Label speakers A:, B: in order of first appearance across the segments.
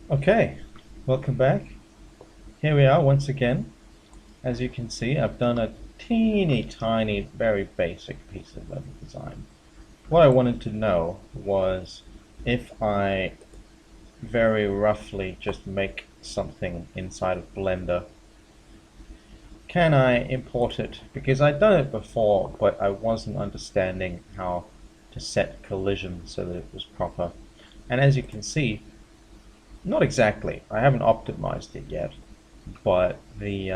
A: Okay, welcome back. Here we are once again. As you can see, I've done a teeny tiny, very basic piece of level design. What I wanted to know was if I very roughly just make something inside of Blender, can I import it? Because I'd done it before, but I wasn't understanding how to set collision so that it was proper. And as you can see, not exactly. I haven't optimized it yet, but the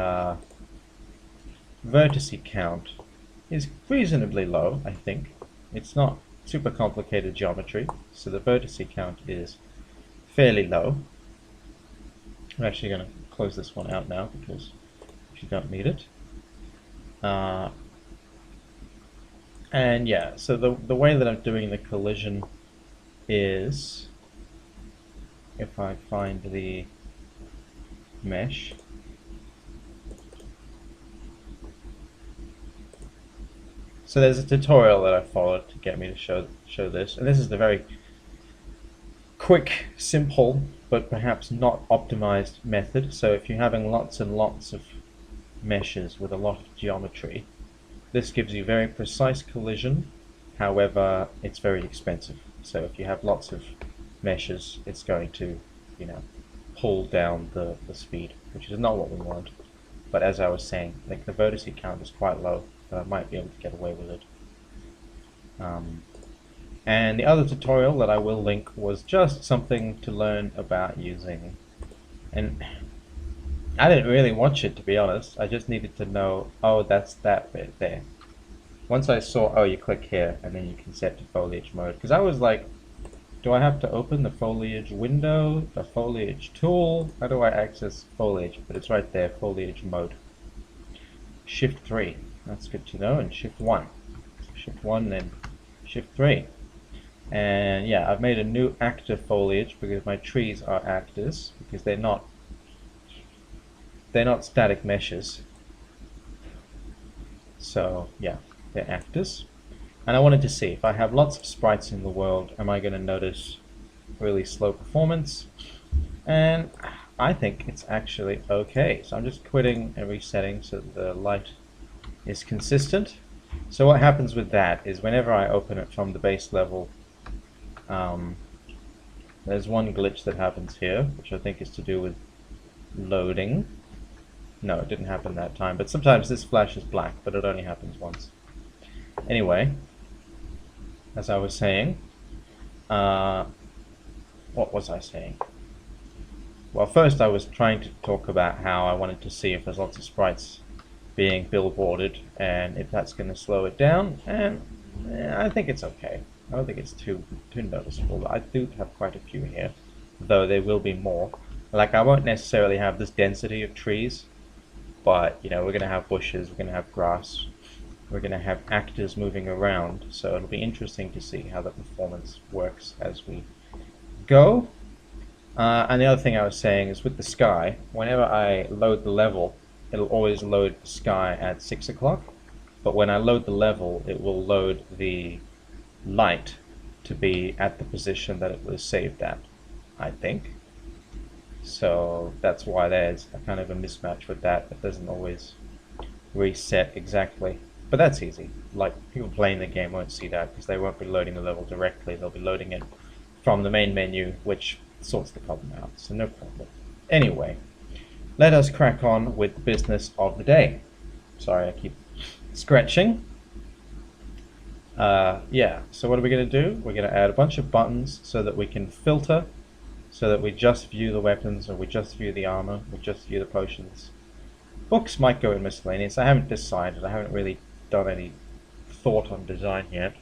A: vertice count is reasonably low, I think. It's not super complicated geometry, so the vertice count is fairly low. I'm actually going to close this one out now because you don't need it. And yeah, so the way that I'm doing the collision is, if I find the mesh, so there's a tutorial that I followed to get me to show this, and this is the very quick, simple, but perhaps not optimized method. So if you're having lots and lots of meshes with a lot of geometry, this gives you very precise collision. However, it's very expensive. So if you have lots of meshes, it's going to, pull down the speed, which is not what we want. But as I was saying, like the vertice count is quite low, but I might be able to get away with it. And the other tutorial that I will link was just something to learn about using. And I didn't really watch it, to be honest. I just needed to know, oh, that's that bit there. Once I saw, oh, you click here, and then you can set to foliage mode. Because I was like, do I have to open the foliage window, the foliage tool? How do I access foliage? But it's right there, foliage mode. Shift 3, that's good to know, and Shift 1. Shift 1, then Shift 3. And yeah, I've made a new actor foliage because my trees are actors, because they're not static meshes. So yeah, they're actors. And I wanted to see, if I have lots of sprites in the world, am I going to notice really slow performance? And I think it's actually okay. So I'm just quitting and resetting so that the light is consistent. So what happens with that is whenever I open it from the base level, there's one glitch that happens here, which I think is to do with loading. No, it didn't happen that time, but sometimes this flashes black, but it only happens once. Anyway, as I was saying, what was I saying? Well, first I was trying to talk about how I wanted to see if there's lots of sprites being billboarded and if that's going to slow it down, and I think it's okay. I don't think it's too noticeable. I do have quite a few here, though there will be more. Like, I won't necessarily have this density of trees, but we're going to have bushes, we're going to have grass, we're going to have actors moving around, so it'll be interesting to see how the performance works as we go. And the other thing I was saying is with the sky, whenever I load the level, it'll always load the sky at 6 o'clock, but when I load the level, it will load the light to be at the position that it was saved at, I think. So that's why there's a kind of a mismatch with that. It doesn't always reset exactly, but that's easy. Like, people playing the game won't see that because they won't be loading the level directly. They'll be loading it from the main menu, which sorts the problem out, so no problem. Anyway, let us crack on with the business of the day. Sorry, I keep scratching. Yeah, so what are we going to do? We're going to add a bunch of buttons so that we can filter, so that we just view the weapons, or we just view the armor, we just view the potions. Books might go in miscellaneous. I haven't decided. I haven't really done any thought on design yet.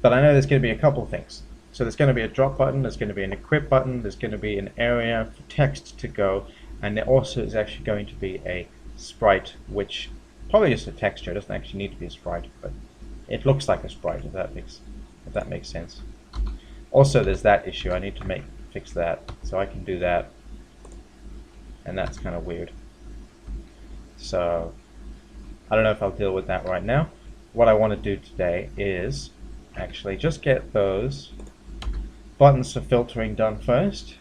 A: But I know there's going to be a couple things. So there's going to be a drop button, there's going to be an equip button, there's going to be an area for text to go, and there also is actually going to be a sprite, which probably just a texture. It doesn't actually need to be a sprite, but it looks like a sprite, if that makes sense. Also, there's that issue. I need to fix that, so I can do that, and that's kind of weird. So I don't know if I'll deal with that right now. What I want to do today is actually just get those buttons for filtering done first,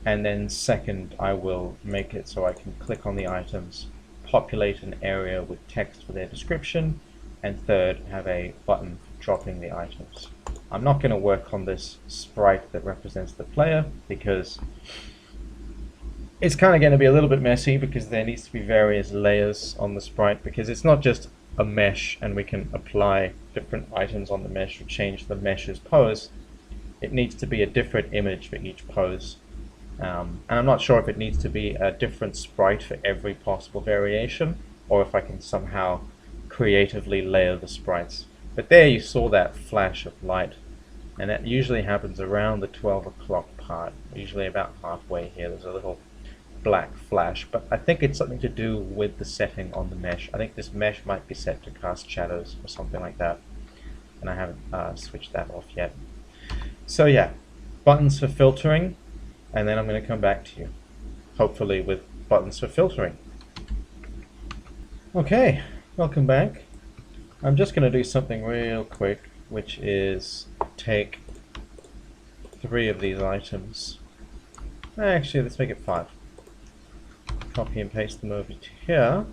A: And then second, I will make it so I can click on the items, populate an area with text for their description, and third, have a button for dropping the items. I'm not going to work on this sprite that represents the player because it's kind of going to be a little bit messy, because there needs to be various layers on the sprite, because it's not just a mesh and we can apply different items on the mesh or change the mesh's pose. It needs to be a different image for each pose. And I'm not sure if it needs to be a different sprite for every possible variation, or if I can somehow creatively layer the sprites. But there you saw that flash of light, and that usually happens around the 12 o'clock part, usually about halfway here. There's a little black flash, but I think it's something to do with the setting on the mesh. I think this mesh might be set to cast shadows or something like that, and I haven't switched that off yet. So yeah, buttons for filtering, and then I'm going to come back to you, hopefully with buttons for filtering. Okay, welcome back. I'm just going to do something real quick, which is take 3 of these items. Actually, let's make it 5. Copy and paste them over to here.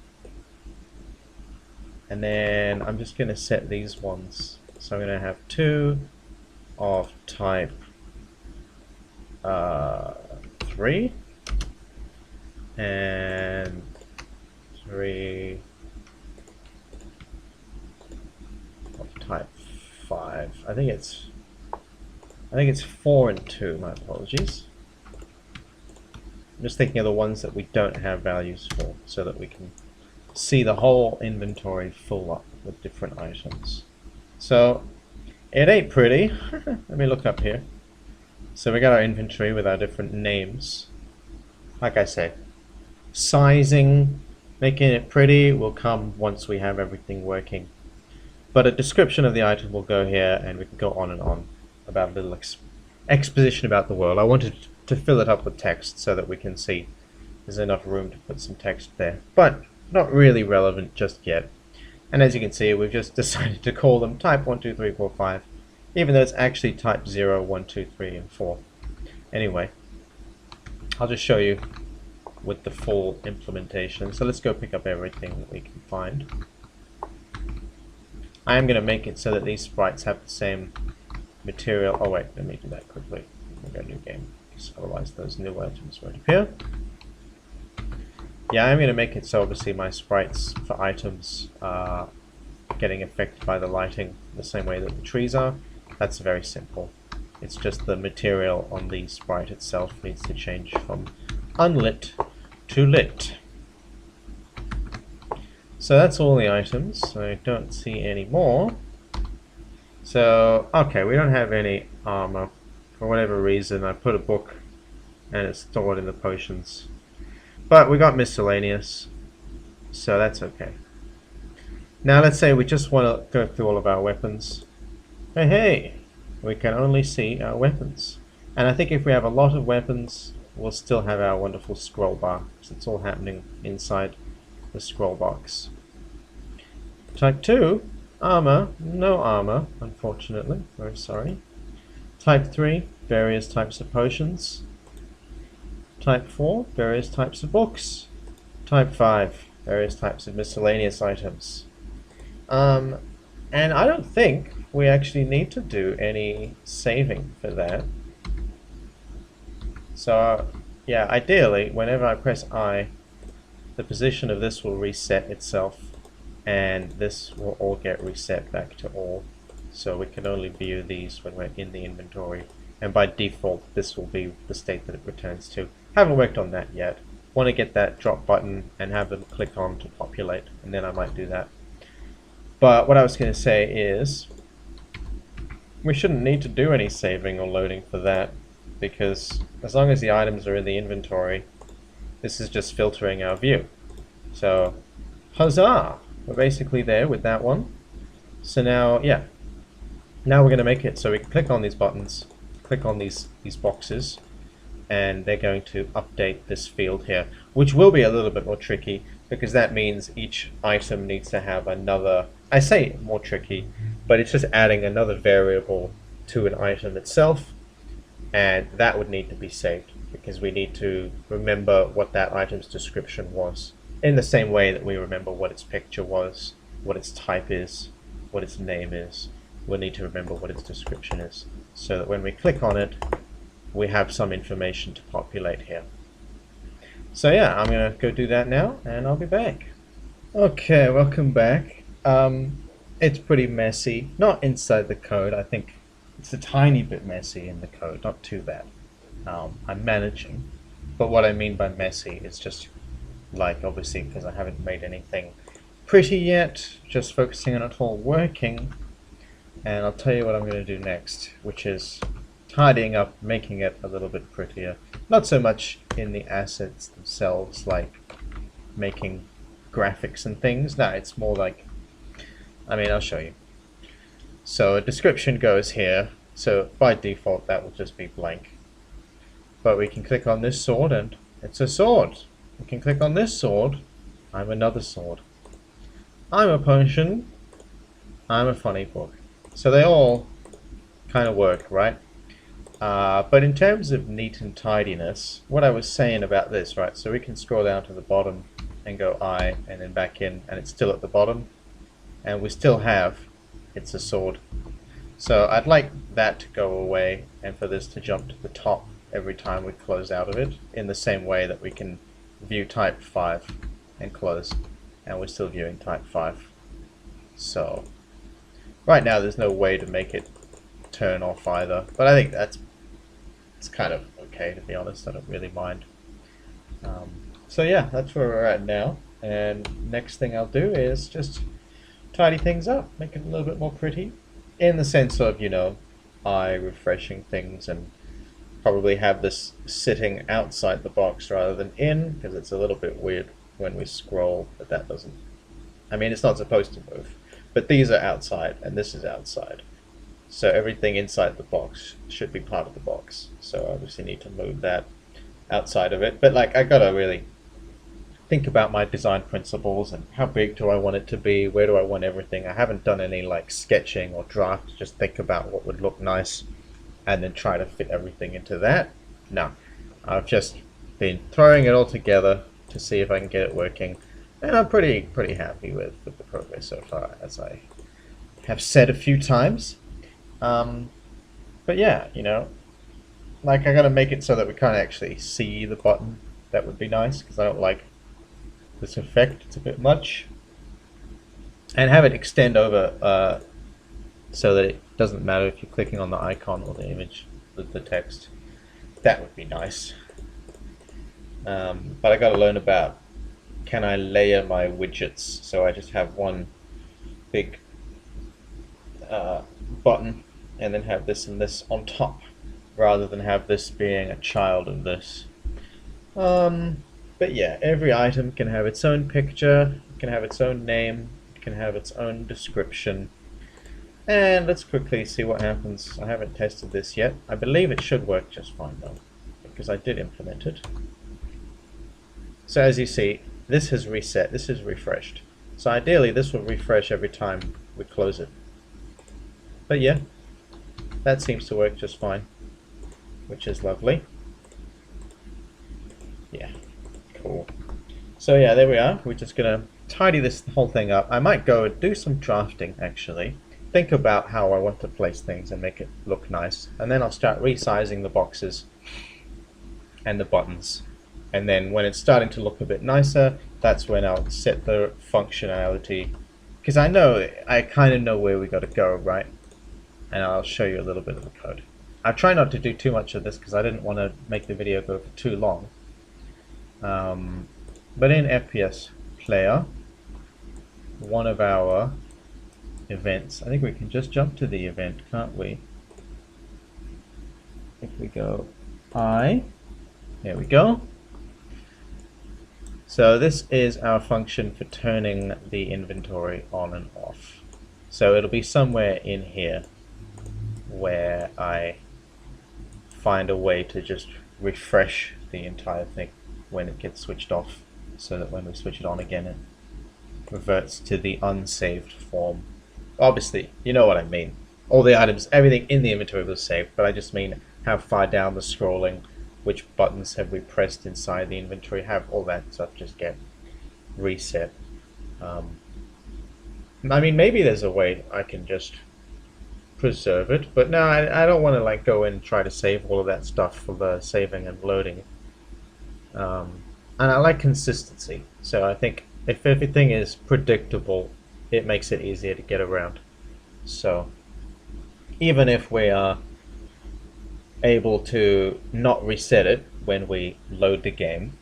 A: And then I'm just going to set these ones. So I'm going to have 2 of type 3 and 3 of type 5. I think it's 4 and 2. My apologies. I'm just thinking of the ones that we don't have values for, so that we can see the whole inventory full up with different items. So it ain't pretty. Let me look up here. So we got our inventory with our different names. Like I said, sizing, making it pretty will come once we have everything working. But a description of the item will go here, and we can go on and on about a little exposition about the world. I wanted to fill it up with text so that we can see there's enough room to put some text there, but not really relevant just yet. And as you can see, we've just decided to call them type 1, 2, 3, 4, 5, even though it's actually type 0, 1, 2, 3, and 4. Anyway, I'll just show you with the full implementation. So let's go pick up everything that we can find. I am going to make it so that these sprites have the same material. Oh wait, let me do that quickly. We've got a new game, because otherwise those new items won't appear. Yeah, I'm going to make it so obviously my sprites for items are getting affected by the lighting the same way that the trees are. That's very simple. It's just the material on the sprite itself needs to change from unlit to lit. So that's all the items. I don't see any more. So, okay, we don't have any armor. For whatever reason, I put a book and it's stored in the potions. But we got miscellaneous, so that's okay. Now let's say we just want to go through all of our weapons. Hey, we can only see our weapons. And I think if we have a lot of weapons, we'll still have our wonderful scroll bar, because it's all happening inside the scroll box. Type 2, armor, no armor, unfortunately, very sorry. Type 3, various types of potions. Type 4, various types of books. Type 5, various types of miscellaneous items. And I don't think we actually need to do any saving for that. So, yeah, ideally, whenever I press I, the position of this will reset itself, and this will all get reset back to all. So we can only view these when we're in the inventory, and by default this will be the state that it returns to. Haven't worked on that yet. Want to get that drop button and have them click on to populate, and then I might do that. But what I was going to say is we shouldn't need to do any saving or loading for that, because as long as the items are in the inventory, this is just filtering our view. So huzzah! We're basically there with that one. So now, yeah, now we're going to make it so we can click on these buttons, click on these boxes, and they're going to update this field here, which will be a little bit more tricky, because that means each item needs to have another, I say more tricky, but it's just adding another variable to an item itself, and that would need to be saved. because we need to remember what that item's description was, in the same way that we remember what its picture was, what its type is, what its name is. We'll need to remember what its description is, so that when we click on it, we have some information to populate here. So yeah, I'm going to go do that now, and I'll be back. Okay, welcome back. It's pretty messy. Not inside the code. I think it's a tiny bit messy in the code, not too bad. I'm managing. But what I mean by messy is just, like, obviously, because I haven't made anything pretty yet, just focusing on it all working. And I'll tell you what I'm going to do next, which is tidying up, making it a little bit prettier. Not so much in the assets themselves, like making graphics and things. No, it's more like, I mean, I'll show you. So a description goes here, so by default that will just be blank. But we can click on this sword and it's a sword. We can click on this sword, I'm another sword. I'm a potion, I'm a funny book. So they all kind of work, right? But in terms of neat and tidiness, what I was saying about this, right? So we can scroll down to the bottom and go I, and then back in, and it's still at the bottom. And we still have, it's a sword. So I'd like that to go away, and for this to jump to the top every time we close out of it, in the same way that we can view type 5 and close, and we're still viewing type 5. So right now there's no way to make it turn off either, but I think it's kind of okay, to be honest. I don't really mind. So yeah, that's where we're at now, and next thing I'll do is just tidy things up, make it a little bit more pretty, in the sense of, you know, eye refreshing things, and probably have this sitting outside the box rather than in, because it's a little bit weird when we scroll, but that doesn't, I mean, it's not supposed to move, but these are outside and this is outside, so everything inside the box should be part of the box. So I obviously need to move that outside of it, but like, I gotta really think about my design principles and how big do I want it to be, where do I want everything. I haven't done any like sketching or drafts, just think about what would look nice and then try to fit everything into that. No, I've just been throwing it all together to see if I can get it working, and I'm pretty happy with the progress so far, as I have said a few times. But yeah, you know, like, I gotta make it so that we can't actually see the button. That would be nice, because I don't like this effect, it's a bit much. And have it extend over so that it doesn't matter if you're clicking on the icon or the image, the text. That would be nice. But I gotta learn about, can I layer my widgets so I just have one big button and then have this and this on top, rather than have this being a child of this. But yeah, every item can have its own picture, it can have its own name, it can have its own description. And let's quickly see what happens. I haven't tested this yet. I believe it should work just fine though, because I did implement it. So as you see, this has reset, this is refreshed. So ideally this will refresh every time we close it. But yeah, that seems to work just fine, which is lovely. Yeah, cool. So yeah, there we are. We're just gonna tidy this whole thing up. I might go and do some drafting actually. Think about how I want to place things and make it look nice. And then I'll start resizing the boxes and the buttons. And then when it's starting to look a bit nicer, that's when I'll set the functionality. Because I kind of know where we got to go, right? And I'll show you a little bit of the code. I'll try not to do too much of this because I didn't want to make the video go for too long. But in FPS Player, one of our events, I think we can just jump to the event, can't we? If we go there we go. So this is our function for turning the inventory on and off. So it'll be somewhere in here where I find a way to just refresh the entire thing when it gets switched off, so that when we switch it on again it reverts to the unsaved form. Obviously, you know what I mean. All the items, everything in the inventory was saved, but I just mean how far down the scrolling which buttons have we pressed inside the inventory, have all that stuff just get reset. I mean, maybe there's a way I can just preserve it, but no, I don't want to like go in and try to save all of that stuff for the saving and loading. And I like consistency, so I think if everything is predictable, it makes it easier to get around. So even if we are able to not reset it when we load the game,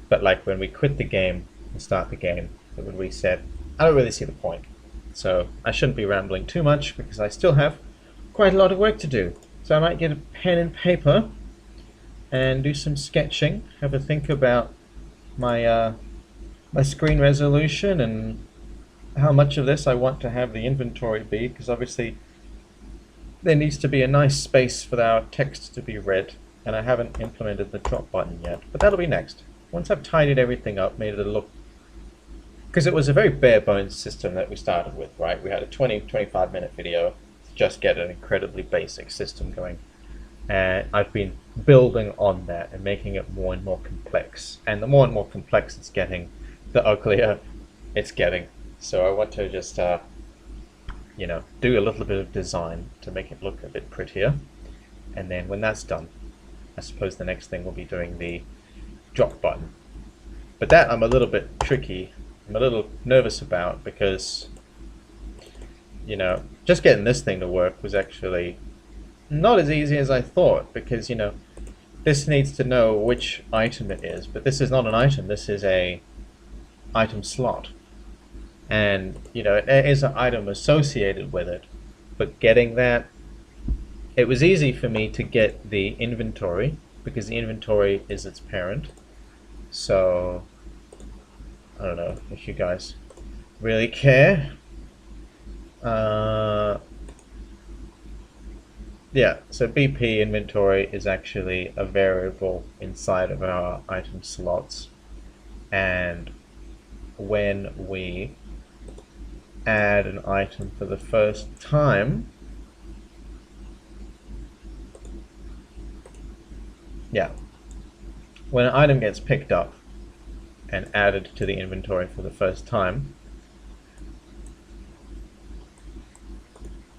A: but like when we quit the game and start the game, it would reset. I don't really see the point. So I shouldn't be rambling too much because I still have quite a lot of work to do. So I might get a pen and paper and do some sketching, have a think about my my screen resolution and how much of this I want to have the inventory be, because obviously there needs to be a nice space for our text to be read, and I haven't implemented the drop button yet, but that'll be next. Once I've tidied everything up, made it look, because it was a very bare bones system that we started with, right? We had a 20-25 minute video to just get an incredibly basic system going, and I've been building on that and making it more and more complex, and the more and more complex it's getting, the uglier it's getting. So I want to just you know, do a little bit of design to make it look a bit prettier, and then when that's done, I suppose the next thing will be doing the drop button. But that I'm a little bit tricky, I'm a little nervous about, because, you know, just getting this thing to work was actually not as easy as I thought, because, you know, this needs to know which item it is, but this is not an item, this is a item slot. And, you know, there is an item associated with it, but getting that, it was easy for me to get the inventory, because the inventory is its parent. So, I don't know if you guys really care. Yeah, so BP inventory is actually a variable inside of our item slots, and when we add an item for the first time, yeah, when an item gets picked up and added to the inventory for the first time,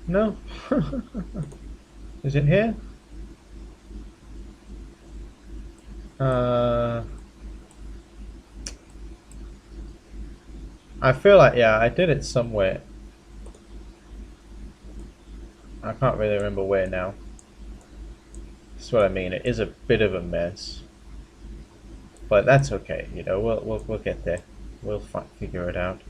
A: no, is it here? I feel like, yeah, I did it somewhere. I can't really remember where now. That's what I mean. It is a bit of a mess, but that's okay. You know, we'll get there. We'll figure it out.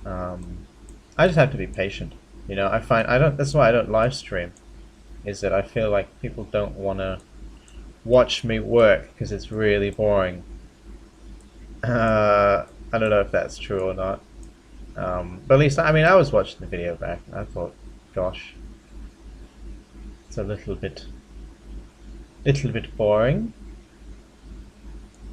A: I just have to be patient. You know, I find that's why I don't live stream. Is that I feel like people don't want to watch me work because it's really boring. I don't know if that's true or not, but at least, I mean, I was watching the video back and I thought, gosh, it's a little bit boring.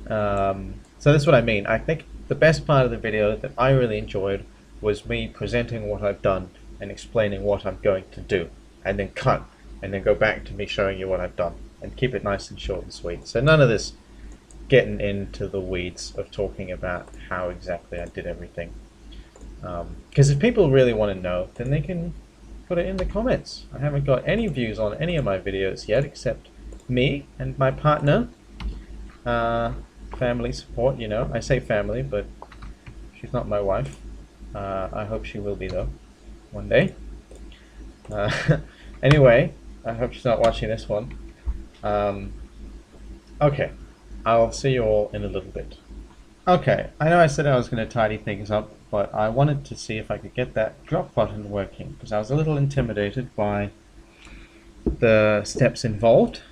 A: So that's what I mean. I think the best part of the video that I really enjoyed was me presenting what I've done and explaining what I'm going to do, and then cut, and then go back to me showing you what I've done, and keep it nice and short and sweet. So none of this getting into the weeds of talking about how exactly I did everything. Because if people really want to know, then they can put it in the comments. I haven't got any views on any of my videos yet, except me and my partner. Family support, you know. I say family, but she's not my wife. I hope she will be, though, one day. Anyway, I hope she's not watching this one. Okay. I'll see you all in a little bit. Okay, I know I said I was going to tidy things up, but I wanted to see if I could get that drop button working, because I was a little intimidated by the steps involved,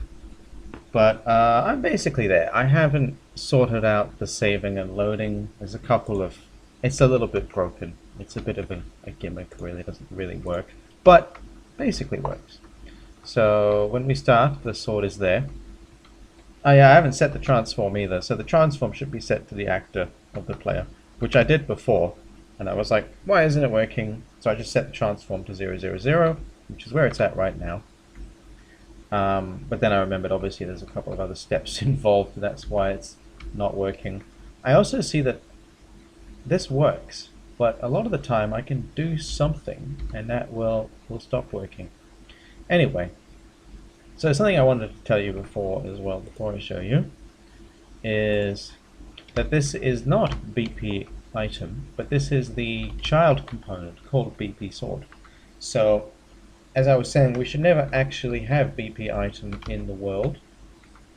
A: but I'm basically there. I haven't sorted out the saving and loading. There's a couple of, it's a little bit broken. It's a bit of a gimmick, really. It doesn't really work, but basically works. So when we start, the sword is there. Oh yeah, I haven't set the transform either, so the transform should be set to the actor of the player, which I did before, and I was like, why isn't it working? So I just set the transform to 000, which is where it's at right now. But then I remembered obviously there's a couple of other steps involved, that's why it's not working. I also see that this works, but a lot of the time I can do something and that will stop working. Anyway, so something I wanted to tell you before as well, before I show you, is that this is not BP item, but this is the child component called BP sword. So, as I was saying, we should never actually have BP item in the world,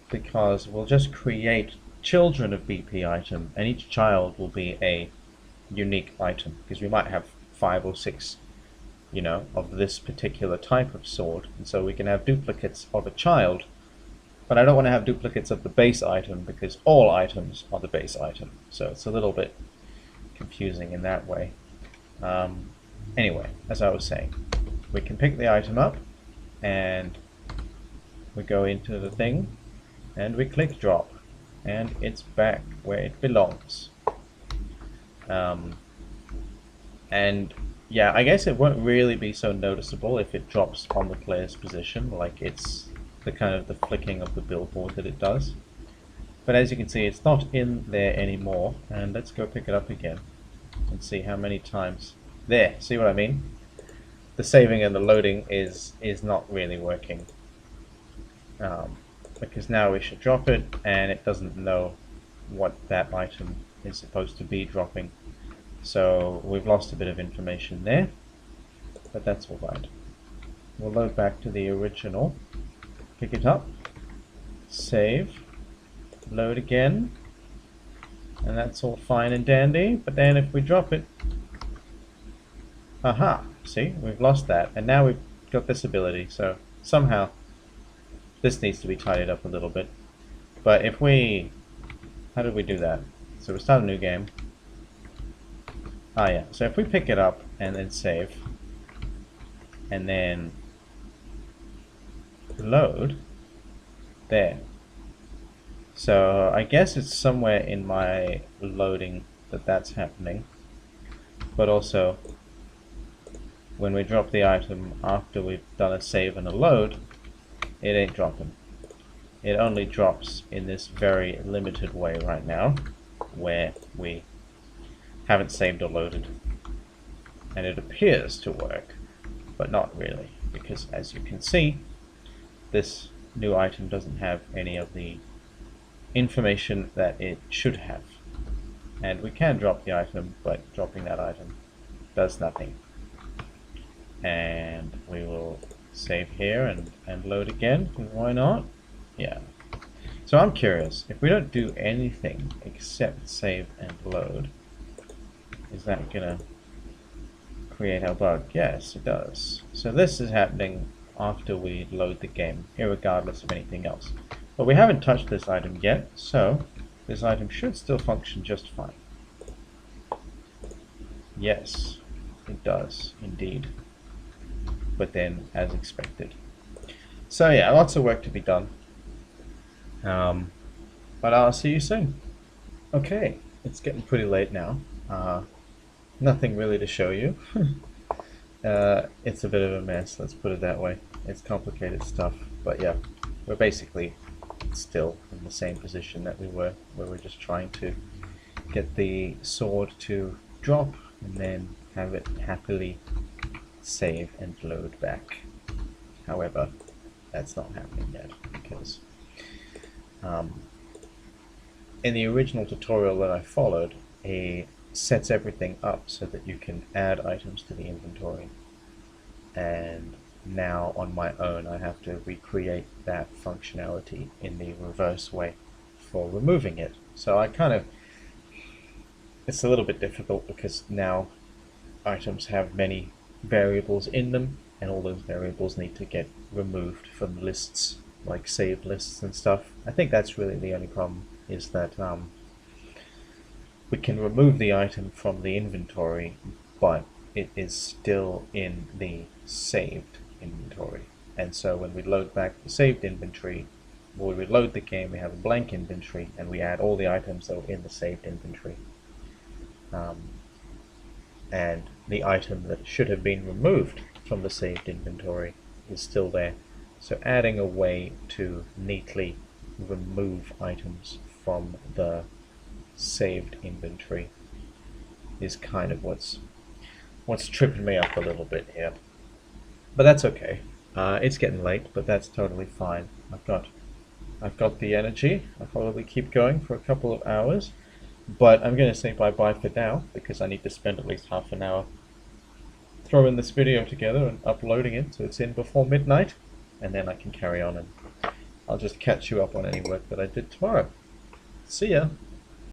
A: because we'll just create children of BP item, and each child will be a unique item, because we might have 5 or 6, you know, of this particular type of sword, and so we can have duplicates of a child, but I don't want to have duplicates of the base item, because all items are the base item, so it's a little bit confusing in that way. Anyway, as I was saying, we can pick the item up, and we go into the thing, and we click drop, and it's back where it belongs. And yeah, I guess it won't really be so noticeable if it drops on the player's position, like it's the kind of the flicking of the billboard that it does. But as you can see, it's not in there anymore, and let's go pick it up again and see how many times. There, see what I mean? The saving and the loading is not really working, because now we should drop it and it doesn't know what that item is supposed to be dropping. So we've lost a bit of information there, but that's alright. We'll load back to the original, pick it up, save, load again, and that's all fine and dandy. But then if we drop it, aha, see, we've lost that, and now we've got this ability, so somehow this needs to be tidied up a little bit. But if we, how did we do that? So we start a new game. Ah yeah, so if we pick it up and then save, and then load, there. So I guess it's somewhere in my loading that that's happening, but also when we drop the item after we've done a save and a load, it ain't dropping. It only drops in this very limited way right now, where we haven't saved or loaded. And it appears to work, but not really, because as you can see, this new item doesn't have any of the information that it should have. And we can drop the item, but dropping that item does nothing. And we will save here and load again, because why not? Yeah. So I'm curious, if we don't do anything except save and load, is that gonna create our bug? Yes, it does. So this is happening after we load the game, irregardless of anything else. But we haven't touched this item yet, so this item should still function just fine. Yes, it does, indeed. But then, as expected. So yeah, lots of work to be done. But I'll see you soon. Okay, it's getting pretty late now. Nothing really to show you. It's a bit of a mess, let's put it that way. It's complicated stuff, but yeah, we're basically still in the same position that we were, where we're just trying to get the sword to drop and then have it happily save and load back. However, that's not happening yet, because in the original tutorial that I followed, it sets everything up so that you can add items to the inventory, and now on my own I have to recreate that functionality in the reverse way for removing it. So I kind of, it's a little bit difficult because now items have many variables in them, and all those variables need to get removed from lists, like saved lists and stuff. I think that's really the only problem, is that we can remove the item from the inventory, but it is still in the saved inventory. And so when we load back the saved inventory, when we reload the game, we have a blank inventory, and we add all the items that were in the saved inventory. And the item that should have been removed from the saved inventory is still there. So adding a way to neatly remove items from the saved inventory is kind of what's tripping me up a little bit here. But that's okay. It's getting late, but that's totally fine. I've got the energy. I'll probably keep going for a couple of hours, but I'm going to say bye-bye for now because I need to spend at least half an hour throwing this video together and uploading it so it's in before midnight, and then I can carry on and I'll just catch you up on any work that I did tomorrow. See ya!